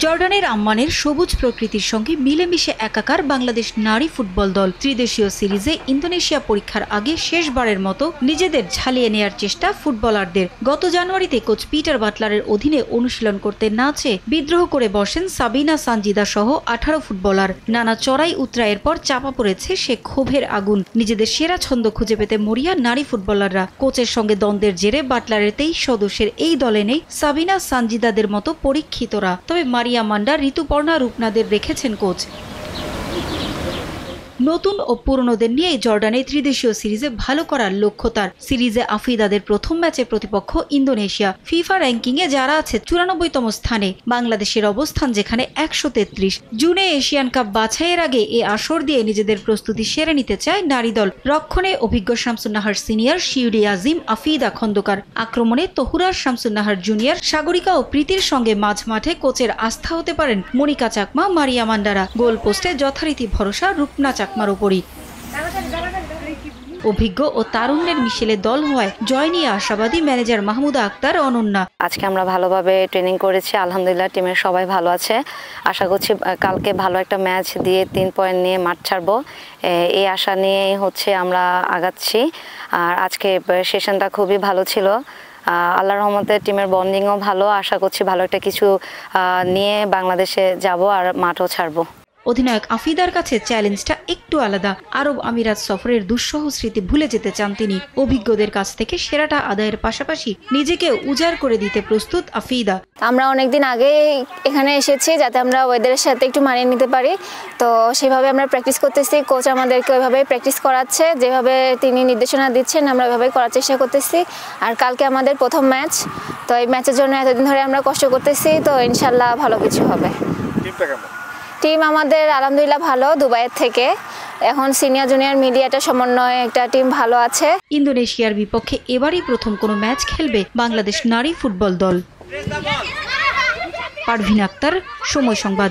জর্ডানের আম্মানের সবুজ প্রকৃতির সঙ্গে মিলেমিশে একাকার বাংলাদেশ নারী ফুটবল দল ত্রিদেশীয় সিরিজে ইন্দোনেশিয়া পরীক্ষার আগে শেষবারের মতো নিজেদের ঝালিয়ে নেয়ার চেষ্টা ফুটবলারদের। গত জানুয়ারিতে কোচ পিটার বাটলারের অধীনে অনুশীলন করতে না চেয়ে বিদ্রোহ করে বসেন সাবিনা সানজিদা সহ 18 ফুটবলার। নানা চড়াই উতরাইয়ের পর চাপা পড়েছে সে ক্ষোভের আগুন। নিজেদের সেরা ছন্দ খুঁজে পেতে মরিয়া নারী ফুটবলাররা। কোচের সঙ্গে দ্বন্দ্বের জেরে বাটলারের 23 সদস্যের এই দলে নেই সাবিনা সানজিদাদের মতো পরীক্ষিতরা। তবে মারিয়া মান্ডা, ঋতুপর্ণা, রূপনাদের রেখেছেন কোচ। নতুন ও পুরনোদের নিয়ে জর্ডানে ত্রিদেশীয় সিরিজে ভালো করার লক্ষ্য তার। সিরিজে আফিদাদের প্রথম ম্যাচে প্রতিপক্ষ ইন্দোনেশিয়া। ফিফা র্যাঙ্কিংয়ে যারা আছে 94তম স্থানে, বাংলাদেশের অবস্থান যেখানে 133। জুনে এশিয়ান কাপ বাছাইয়ের আগে এ আসর দিয়ে নিজেদের প্রস্তুতি সেরে নিতে চায় নারী দল। রক্ষণে অভিজ্ঞ শামসুন্নাহার সিনিয়র, শিউরি আজিম, আফিদা খন্দকার। আক্রমণে তহুরার, শামসুন্নাহার জুনিয়র, সাগরিকা ও প্রীতির সঙ্গে মাঝ মাঠে কোচের আস্থা হতে পারেন মনিকা চাকমা, মারিয়া মান্ডারা। গোল পোস্টে যথারীতি ভরসা রূপনা চাকমার উপরই। অভিজ্ঞ ও তারুণ্যের মিশেলে দল হওয়ায় জয় নিয়ে আশাবাদী ম্যানেজার মাহমুদা আক্তার, অনন্যা। আজকে আমরা ভালোভাবে ট্রেনিং করেছি, আলহামদুলিল্লাহ টিমের সবাই ভালো আছে। আশা করছি কালকে ভালো একটা ম্যাচ দিয়ে 3 পয়েন্ট নিয়ে মাঠ ছাড়বো, এই আশা নিয়েই আমরা আগাচ্ছি। আর আজকে সেশনটা খুবই ভালো ছিল। আল্লাহর রহমতে টিমের বন্ডিংও ভালো। আশা করছি ভালো একটা কিছু নিয়ে বাংলাদেশে যাব আর মাঠও ছাড়বো। অধিনায়ক আফিদার কাছে চ্যালেঞ্জটা একটু আলাদা। আরব আমিরাত সফরের দুঃসহ স্মৃতি ভুলে যেতে চান তিনি। অভিজ্ঞদের কাছ থেকে সেরাটা আদায়ের পাশাপাশি নিজেকে উজাড় করে দিতে প্রস্তুত আফিদা। আমরা অনেকদিন আগে এখানে এসেছি যাতে আমরা ওয়েদারের সাথে একটু মানিয়ে নিতে পারি, তো সেভাবে আমরা প্র্যাকটিস করতেছি। কোচ আমাদেরকে ওইভাবেই প্র্যাকটিস করাচ্ছে, যেভাবে তিনি নির্দেশনা দিচ্ছেন আমরা ওইভাবেই করার চেষ্টা করতেছি। আর কালকে আমাদের প্রথম ম্যাচ, তো এই ম্যাচের জন্য এতদিন ধরে আমরা কষ্ট করতেছি, তো ইনশাল্লাহ ভালো কিছু হবে। টিম আমাদের আলহামদুলিল্লাহ ভালো, দুবাইয়ের থেকে। এখন সিনিয়র জুনিয়র মিডিয়াটা সমন্বয়ে একটা টিম ভালো আছে। ইন্দোনেশিয়ার বিপক্ষে এবারই প্রথম কোনো ম্যাচ খেলবে বাংলাদেশ নারী ফুটবল দল। পারভিন আক্তার, সময় সংবাদ।